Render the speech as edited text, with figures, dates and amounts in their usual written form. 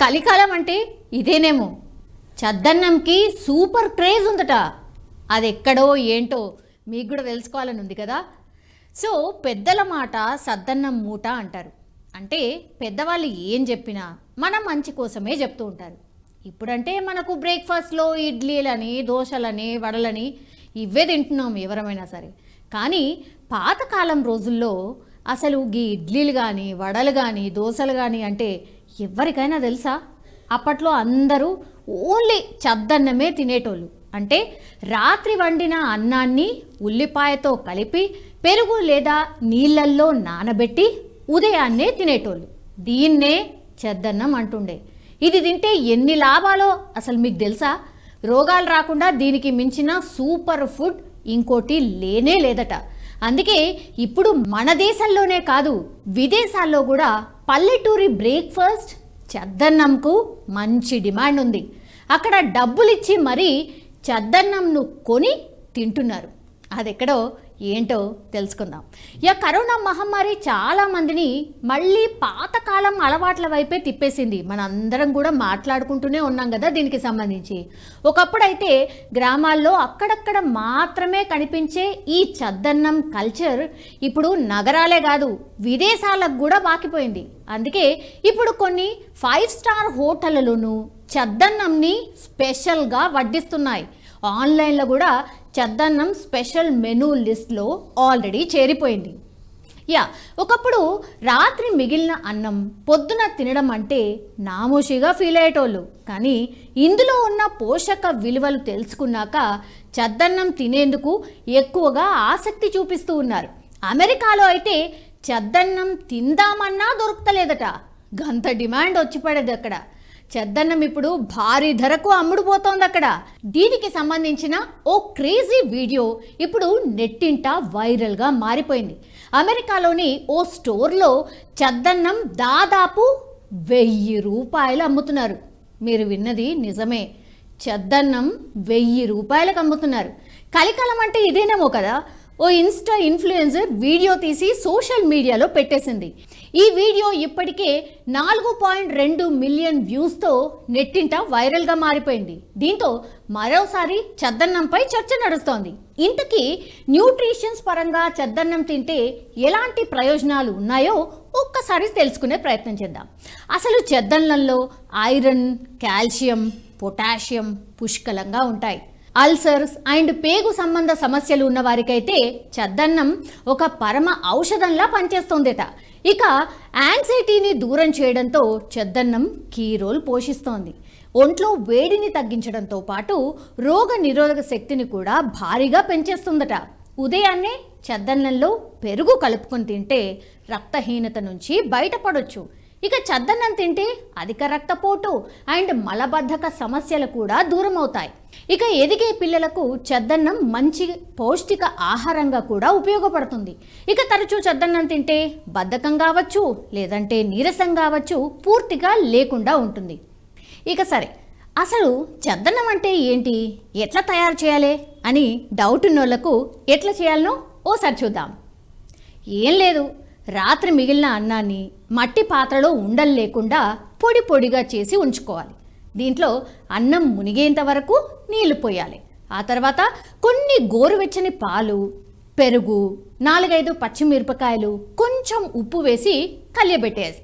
కలికాలం అంటే ఇదేనేమో. చద్దన్నంకి సూపర్ క్రేజ్ ఉందట. అది ఎక్కడో ఏంటో మీకు కూడా తెలుసుకోవాలని ఉంది కదా. సో పెద్దల మాట సద్దన్నం మూట అంటారు. అంటే పెద్దవాళ్ళు ఏం చెప్పినా మన మంచి కోసమే చెప్తూ ఉంటారు. ఇప్పుడంటే మనకు బ్రేక్ఫాస్ట్లో ఇడ్లీలని, దోశలని, వడలని ఇవే తింటున్నాం ఎవరమైనా సరే. కానీ పాతకాలం రోజుల్లో అసలు ఈ ఇడ్లీలు కానీ, వడలు కానీ, దోశలు కానీ అంటే ఎవరికైనా తెలుసా? అప్పట్లో అందరూ ఓన్లీ చద్దన్నమే తినేటోళ్ళు. అంటే రాత్రి వండిన అన్నాన్ని ఉల్లిపాయతో కలిపి పెరుగు లేదా నీళ్ళల్లో నానబెట్టి ఉదయాన్నే తినేటోళ్ళు. దీన్నే చద్దన్నం అంటుండే. ఇది తింటే ఎన్ని లాభాలో అసలు మీకు తెలుసా? రోగాలు రాకుండా దీనికి మించిన సూపర్ ఫుడ్ ఇంకోటి లేనే లేదట. అందుకే ఇప్పుడు మన దేశంలోనే కాదు, విదేశాల్లో కూడా పల్లెటూరి బ్రేక్ఫాస్ట్ చద్దన్నంకు మంచి డిమాండ్ ఉంది. అక్కడ డబ్బులిచ్చి మరీ చద్దన్నంను కొని తింటున్నారు. అదెక్కడో ఏంటో తెలుసుకుందాం. కరోనా మహమ్మారి చాలామందిని మళ్ళీ పాతకాలం అలవాట్ల వైపే తిప్పేసింది. మనందరం కూడా మాట్లాడుకుంటూనే ఉన్నాం కదా దీనికి సంబంధించి. ఒకప్పుడైతే గ్రామాల్లో అక్కడక్కడ మాత్రమే కనిపించే ఈ చద్దన్నం కల్చర్ ఇప్పుడు నగరాలే కాదు విదేశాలకు కూడా బాకిపోయింది. అందుకే ఇప్పుడు కొన్ని 5 స్టార్ హోటళ్లలోనూ చద్దన్నంని స్పెషల్గా వడ్డిస్తున్నాయి. ఆన్లైన్లో కూడా చద్దన్నం స్పెషల్ మెనూ లిస్ట్లో ఆల్రెడీ చేరిపోయింది. ఒకప్పుడు రాత్రి మిగిలిన అన్నం పొద్దున తినడం అంటే నామోషిగా ఫీల్ అయ్యేటోళ్ళు. కానీ ఇందులో ఉన్న పోషక విలువలు తెలుసుకున్నాక చద్దన్నం తినేందుకు ఎక్కువగా ఆసక్తి చూపిస్తూ ఉన్నారు. అమెరికాలో అయితే చద్దన్నం తిందామన్నా దొరుకుతలేదట. గంత డిమాండ్ వచ్చి పడేది అక్కడ. చద్దన్నం ఇప్పుడు భారీ ధరకు అమ్ముడుపోతోంది అక్కడ. దీనికి సంబంధించిన ఓ క్రేజీ వీడియో ఇప్పుడు నెట్టింట వైరల్గా మారిపోయింది. అమెరికాలోని ఓ స్టోర్లో చద్దన్నం దాదాపు 1000 రూపాయలు అమ్ముతున్నారు. మీరు విన్నది నిజమే, చద్దన్నం 1000 రూపాయలకు అమ్ముతున్నారు. కలికాలం అంటే ఇదేనేమో కదా. ఓ ఇన్స్టా ఇన్ఫ్లుయెన్సర్ వీడియో తీసి సోషల్ మీడియాలో పెట్టేసింది. ఈ వీడియో ఇప్పటికే 4.2 మిలియన్ వ్యూస్తో నెట్టింట వైరల్గా మారిపోయింది. దీంతో మరోసారి చద్దన్నంపై చర్చ నడుస్తోంది. ఇంతకీ న్యూట్రిషన్స్ పరంగా చద్దన్నం తింటే ఎలాంటి ప్రయోజనాలు ఉన్నాయో ఒక్కసారి తెలుసుకునే ప్రయత్నం చేద్దాం. అసలు చద్దన్నంలో ఐరన్, కాల్షియం, పొటాషియం పుష్కలంగా ఉంటాయి. అల్సర్స్ అండ్ పేగు సంబంధ సమస్యలు ఉన్న వారికైతే చద్దన్నం ఒక పరమ ఔషధంలా పనిచేస్తోందట. ఇక యాంగ్జైటీని దూరం చేయడంతో చద్దన్నం కీ రోల్ పోషిస్తోంది. ఒంట్లో వేడిని తగ్గించడంతో పాటు రోగ నిరోధక శక్తిని కూడా భారీగా పెంచేస్తుందట. ఉదయాన్నే చద్దన్నంలో పెరుగు కలుపుకొని తింటే రక్తహీనత నుంచి బయటపడొచ్చు. ఇక చద్దన్నం తింటే అధిక రక్తపోటు అండ్ మలబద్ధక సమస్యలు కూడా దూరం అవుతాయి. ఇక ఎదిగే పిల్లలకు చద్దన్నం మంచి పౌష్టిక ఆహారంగా కూడా ఉపయోగపడుతుంది. ఇక తరచూ చద్దన్నం తింటే బద్ధకం కావచ్చు, లేదంటే నీరసం కావచ్చు, పూర్తిగా లేకుండా ఉంటుంది. ఇక సరే, అసలు చద్దన్నం అంటే ఏంటి, ఎట్లా తయారు చేయాలి అని డౌట్ ఉన్నోళ్లకు ఎట్లా చేయాలనో ఓసారి చూద్దాం. ఏం లేదు, రాత్రి మిగిలిన అన్నాన్ని మట్టి పాత్రలో ఉండలు లేకుండా పొడి పొడిగా చేసి ఉంచుకోవాలి. దీంట్లో అన్నం మునిగేంత వరకు నీళ్లు పోయాలి. ఆ తర్వాత కొన్ని గోరువెచ్చని పాలు, పెరుగు, 4-5 పచ్చిమిరపకాయలు, కొంచెం ఉప్పు వేసి కలియబెట్టేయాలి.